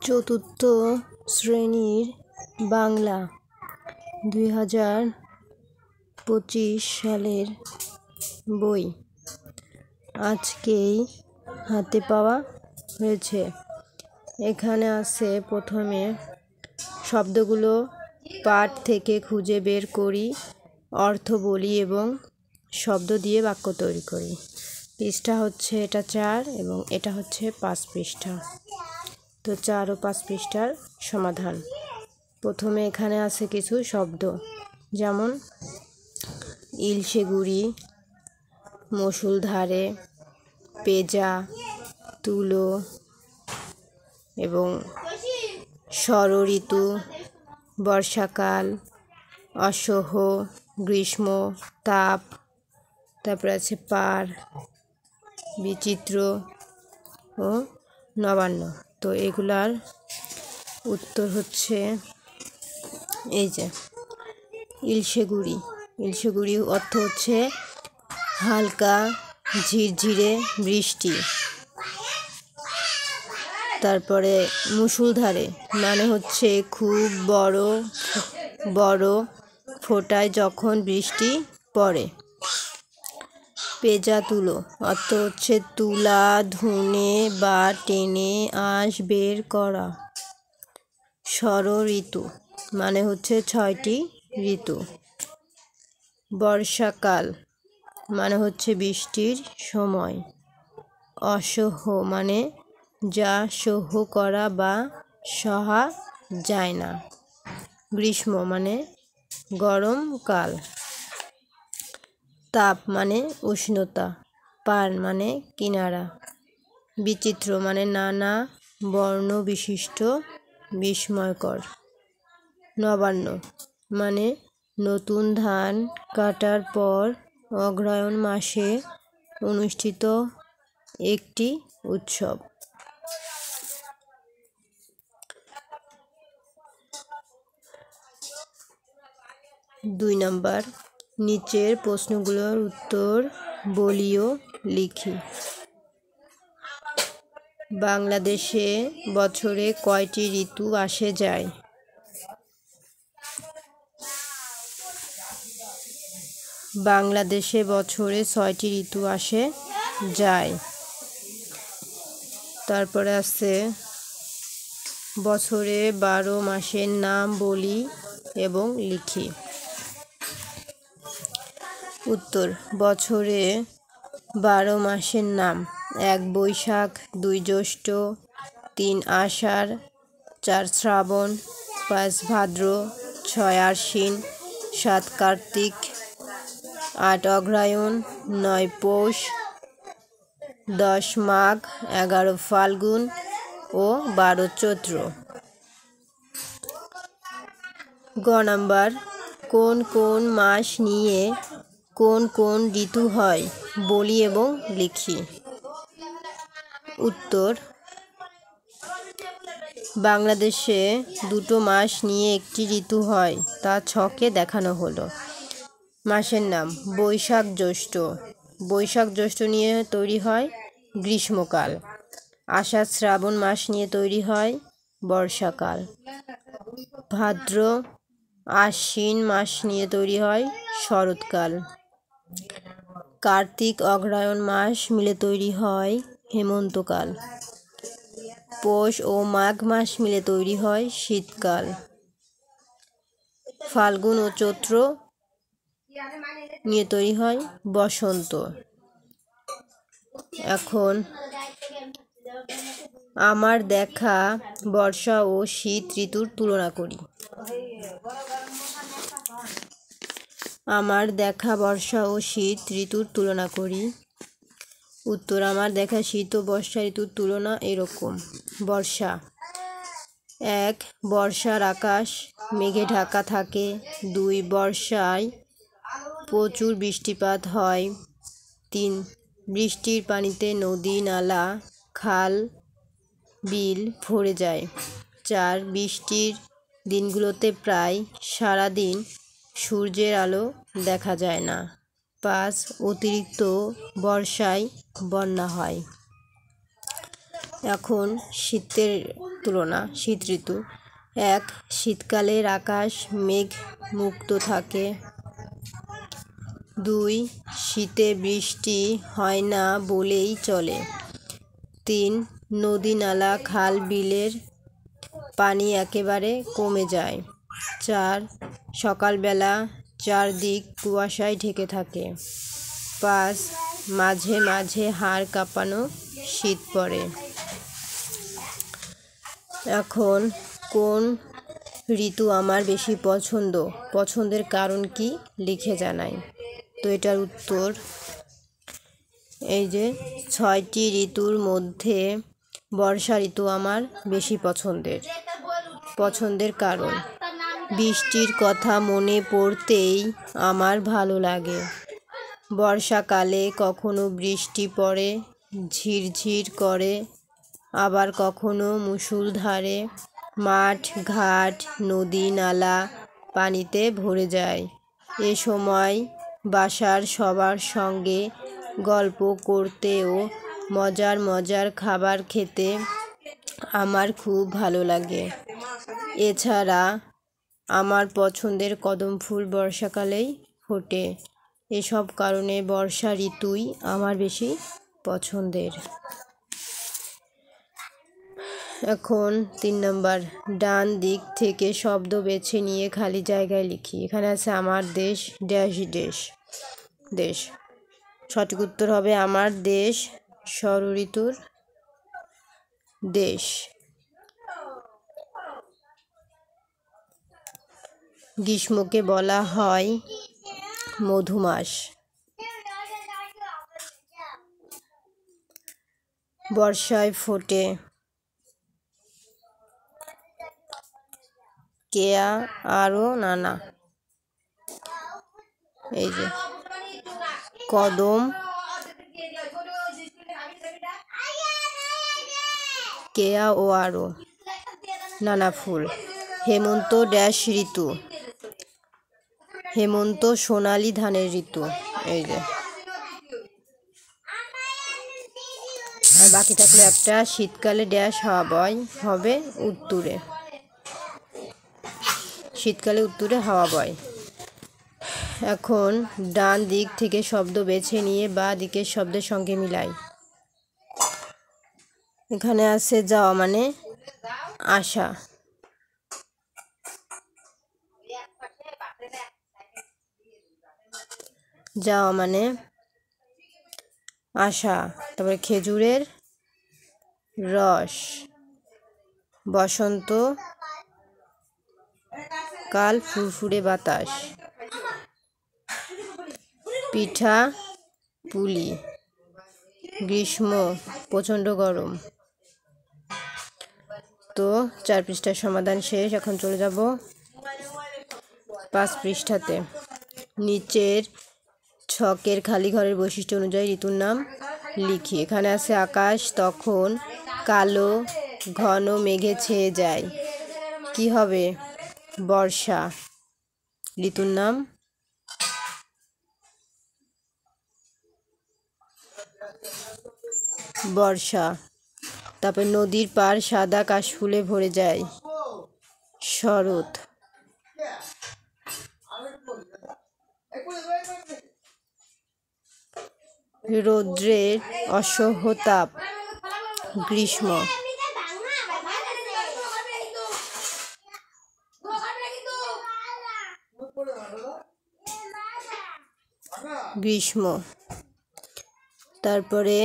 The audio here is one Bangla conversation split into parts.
চতুর্থ শ্রেণীর বাংলা 2025 সালের বই আজকেই হাতে পাওয়া হয়েছে। এখানে আছে প্রথমে শব্দগুলো পাঠ থেকে খুঁজে বের করি, অর্থ বলি এবং শব্দ দিয়ে বাক্য তৈরি করি। পৃষ্ঠা হচ্ছে এটা 4 এবং এটা হচ্ছে 5 পৃষ্ঠা। তো 4 ও 5 পৃষ্ঠার সমাধান। প্রথমে এখানে আছে কিছু শব্দ, যেমন ইলশে গুড়ি, মুষলধারে, পেঁজা, তুলো এবং ষড়ঋতু, বর্ষাকাল, অসহ্য, গ্রীষ্ম, তাপ, তারপরে আছে পার, বিচিত্র ও নবান্ন। তো এগুলার উত্তর হচ্ছে এই যে ইলশে গুড়ি। ইলশে গুড়ি অর্থ হচ্ছে হালকা ঝিরঝিরে বৃষ্টি। তারপরে মুষলধারে মানে হচ্ছে খুব বড় বড় ফোঁটায় যখন বৃষ্টি পড়ে। পেঁজা তুলো অর্থ হচ্ছে তুলা, ধুনে বা টেনে আঁশ বের করা। ষড়ঋতু মানে হচ্ছে 6টি ঋতু। বর্ষাকাল মানে হচ্ছে বৃষ্টির সময়। অসহ্য মানে যা সহ্য করা বা সহা যায় না। গ্রীষ্ম মানে গরমকাল। তাপ মানে উষ্ণতা। পার মানে কিনারা। বিচিত্র মানে নানা বর্ণ বিশিষ্ট, বিস্ময়কর। নবান্ন মানে নতুন ধান কাটার পর অগ্রহায়ণ মাসে অনুষ্ঠিত একটি উৎসব। 2 নাম্বার, নিচের প্রশ্নগুলোর উত্তর বলি ও লিখি। বাংলাদেশে বছরে কয়টি ঋতু আসে যায়? বাংলাদেশে বছরে 6টি ঋতু আসে যায়। তারপরে আছে বছরে 12 মাসের নাম বলি এবং লিখি। উত্তর, বছরে 12 মাসের নাম: 1 বৈশাখ, 2 জ্যৈষ্ঠ, 3 আষাঢ়, 4 শ্রাবণ, 5 ভাদ্র, 6 আশ্বিন, 7 কার্তিক, 8 অগ্রহায়ণ, 9 পৌষ, 10 মাঘ, 11 ফাল্গুন ও 12 চৈত্র। গ নাম্বার, কোন কোন মাস নিয়ে কোন কোন ঋতু হয় বলি এবং লিখি। উত্তর, বাংলাদেশে 2টো মাস নিয়ে একটি ঋতু হয়, তা ছকে দেখানো হলো। মাসের নাম: বৈশাখ জ্যৈষ্ঠ। বৈশাখ জ্যৈষ্ঠ নিয়ে তৈরি হয় গ্রীষ্মকাল। আষাঢ় শ্রাবণ মাস নিয়ে তৈরি হয় বর্ষাকাল। ভাদ্র আশ্বিন মাস নিয়ে তৈরি হয় শরৎকাল। কার্তিক অগ্রহায়ণ মাস মিলে তৈরি হয় হেমন্তকাল। পৌষ ও মাঘ মাস মিলে তৈরি হয় শীতকাল। ফাল্গুন ও চৈত্র নিয়ে তৈরি হয় বসন্ত। এখন আমার দেখা বর্ষা ও শীত ঋতুর তুলনা করি। আমার দেখা বর্ষা ও শীত ঋতুর তুলনা করি। উত্তর, আমার দেখা শীত ও বর্ষা ঋতুর তুলনা এরকম। বর্ষা: 1 বর্ষার আকাশ মেঘে ঢাকা থাকে। 2 বর্ষায় প্রচুর বৃষ্টিপাত হয়। 3 বৃষ্টির পানিতে নদী, নালা, খাল, বিল ভরে যায়। 4 বৃষ্টির দিনগুলোতে প্রায় সারাদিন সূর্যের আলো দেখা যায় না। 5 অতিরিক্ত বর্ষায় বন্যা হয়। এখন শীতের তুলনা। শীত ঋতু। 1. শীতকালের আকাশ মেঘ মুক্ত থাকে। 2. শীতে বৃষ্টি হয় না বলেই চলে। 3. নদী নালা খাল বিলের পানি একেবারে কমে যায়। 4. সকালবেলা চারদিক কুয়াশায় ঢেকে থাকে। 5. মাঝে মাঝে হাড় কাঁপানো শীত পড়ে। এখন কোন ঋতু আমার বেশি পছন্দ? পছন্দের কারণ কি লিখে জানাই। তো এটার উত্তর এই যে 6টি ঋতুর মধ্যে বর্ষা ঋতু আমার বেশি পছন্দের। পছন্দের কারণ: বৃষ্টির কথা মনে পড়তেই আমার ভালো লাগে। বর্ষাকালে কখনো বৃষ্টি পড়ে ঝিরঝির করে, আবার কখনো মুষলধারে। মাঠ ঘাট নদী নালা পানিতে ভরে যায়। এ সময় বাসার সবার সঙ্গে গল্প করতে ও মজার মজার খাবার খেতে আমার খুব ভালো লাগে। এছাড়া আমার পছন্দের কদম ফুল বর্ষাকালেই ফোটে। এসব কারণে বর্ষা ঋতুই আমার বেশি পছন্দের। এখন 3 নম্বর, ডান দিক থেকে শব্দ বেছে নিয়ে খালি জায়গায় লিখি। এখানে আছে আমার দেশ ড্যাশ দেশ। সঠিক উত্তর হবে আমার দেশ ষড়ঋতুর দেশ। গ্রীষ্মকে বলা হয় মধুমাস। বর্ষায় ফোটে কেয়া আরও নানা। এই যে কদম, কেয়া ও আরও নানা ফুল। হেমন্ত ড্যাশ ঋতু। হেমন্ত সোনালী ধানের ঋতু। এই যে আর বাকি থাকলে একটা, শীতকালে ড্যাশ হাওয়া বয় হবে উত্তরে। শীতকালে উত্তরে হাওয়া বয়। এখন ডান দিক থেকে শব্দ বেছে নিয়ে বাঁ দিকের শব্দের সঙ্গে মিলাই। এখানে আছে যাওয়া মানে আসা। যাওয়া মানে আসা। তারপরে খেজুরের রস। বসন্ত কাল ফুরফুরে বাতাস। পিঠা পুলি। গ্রীষ্ম প্রচণ্ড গরম। তো 4 পৃষ্ঠার সমাধান শেষ। এখন চলে যাব 5 পৃষ্ঠাতে। নিচের ছকের খালি ঘরের বৈশিষ্ট্য অনুযায়ী ঋতুর নাম লিখি। এখানে আছে আকাশ তখন কালো ঘন মেঘে ছেয়ে যায়। কি হবে? বর্ষা। ঋতুর নাম বর্ষা। তারপর নদীর পাড় সাদা কাশফুলে ভরে যায়। শরৎ। রৌদ্রের অসহ্য তাপ। গ্রীষ্ম। গ্রীষ্ম। তারপরে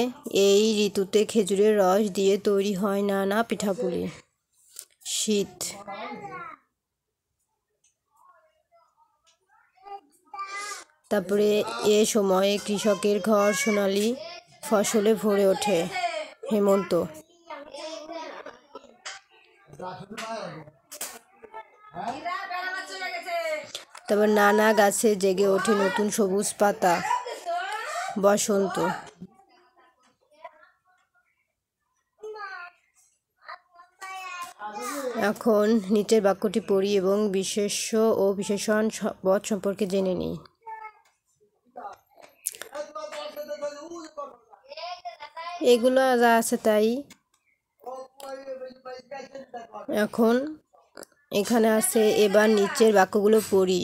এই ঋতুতে খেজুরের রস দিয়ে তৈরি হয় নানা পিঠাপুলি। শীত। তারপরে এ সময়ে কৃষকের ঘর সোনালি ফসলে ভরে ওঠে। হেমন্ত। তারপর নানা গাছে জেগে ওঠে নতুন সবুজ পাতা। বসন্ত। এখন নিচের বাক্যটি পড়ি এবং বিশেষ্য ও বিশেষণ পদ সম্পর্কে জেনে নিই। এগুলো যা আছে তাই এখন এখানে আছে, এবার নিচের বাক্যগুলো পড়ি।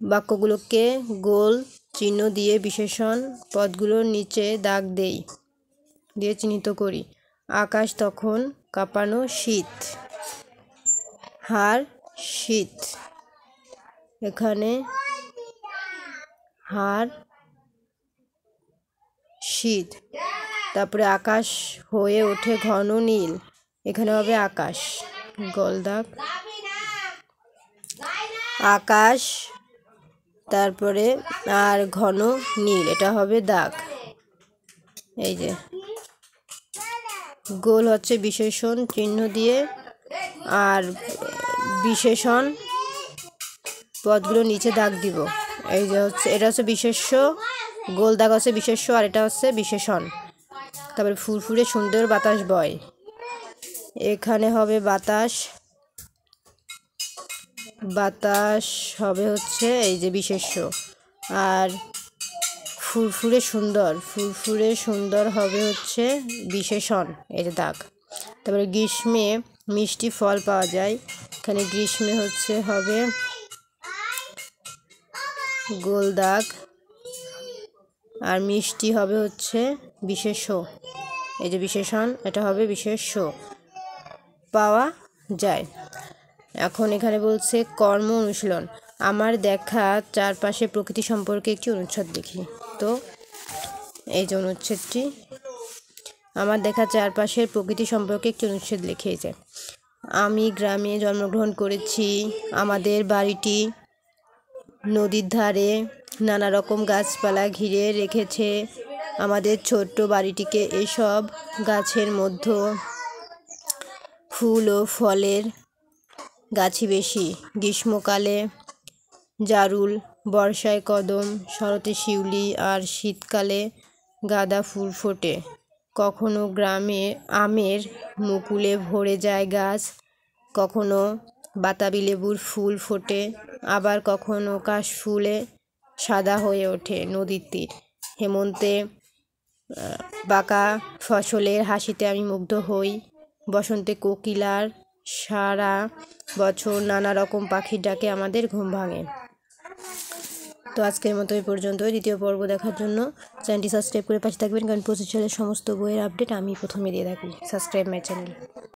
বাক্যগুলোকে গোল চিহ্ন দিয়ে বিশেষণ পদগুলোর নিচে দাগ দিয়ে চিহ্নিত করি। আকাশ তখন কাঁপানো শীত, হাড় শীত, এখানে হাড় শীত। তারপরে আকাশ হয়ে ওঠে ঘন নীল, এখানে হবে আকাশ, গোল দাগ, আকাশ, তারপরে আর ঘন নীল, এটা হবে দাগ। এই যে গোল হচ্ছে বিশেষণ চিহ্ন দিয়ে, আর বিশেষণ পদগুলো নিচে দাগ দিব। এই যে হচ্ছে, এটা হচ্ছে বিশেষ্য, গোল দাগ হচ্ছে বিশেষ্য, আর এটা হচ্ছে বিশেষণ। তারপরে ফুরফুরে সুন্দর বাতাস বয়, এখানে হবে বাতাস, বাতাস হবে হচ্ছে এই যে বিশেষ্য, আর ফুরফুরে সুন্দর হবে হচ্ছে বিশেষণ, এর দাগ। তারপরে গ্রীষ্মে মিষ্টি ফল পাওয়া যায়, এখানে গ্রীষ্মে হচ্ছে হবে গোল দাগ, আর মিষ্টি হবে হচ্ছে বিশেষ্য, এই যে বিশেষণ, এটা হবে বিশেষ্য, পাওয়া যায়। এখন এখানে বলছে কর্ম অনুশীলন। আমার দেখা চারপাশে প্রকৃতি সম্পর্কে একটি অনুচ্ছেদ লিখি। তো এই যে অনুচ্ছেদটি, আমার দেখা চারপাশের প্রকৃতি সম্পর্কে একটি অনুচ্ছেদ লিখেছে। আমি গ্রামে জন্মগ্রহণ করেছি, আমাদের বাড়িটি নদীর ধারে, নানা রকম গাছপালা ঘিরে রেখেছে আমাদের ছোট্ট বাড়িটিকে। এসব গাছের মধ্যে ফুল ও ফলের গাছই বেশি। গ্রীষ্মকালে জারুল, বর্ষায় কদম, শরতে শিউলি, আর শীতকালে গাঁদা ফুল ফোটে। কখনো গ্রামে আমের মুকুলে ভরে যায় গাছ, কখনো বাতাবি লেবুর ফুল ফোটে, আবার কখনো কাশফুলে সাদা হয়ে ওঠে নদীর তীর। হেমন্তে বাঁকা ফসলের হাসিতে আমি মুগ্ধ হই, বসন্তে কোকিলার সারা বছর নানা রকম পাখির ডাকে আমাদের ঘুম ভাঙে। তো আজকের মতো এই পর্যন্ত। দ্বিতীয় পর্ব দেখার জন্য চ্যানেলটি সাবস্ক্রাইব করে পাশে থাকবেন, কারণ 25 সালের সমস্ত বইয়ের আপডেট আমি প্রথমে দিয়ে থাকি। Subscribe my channel.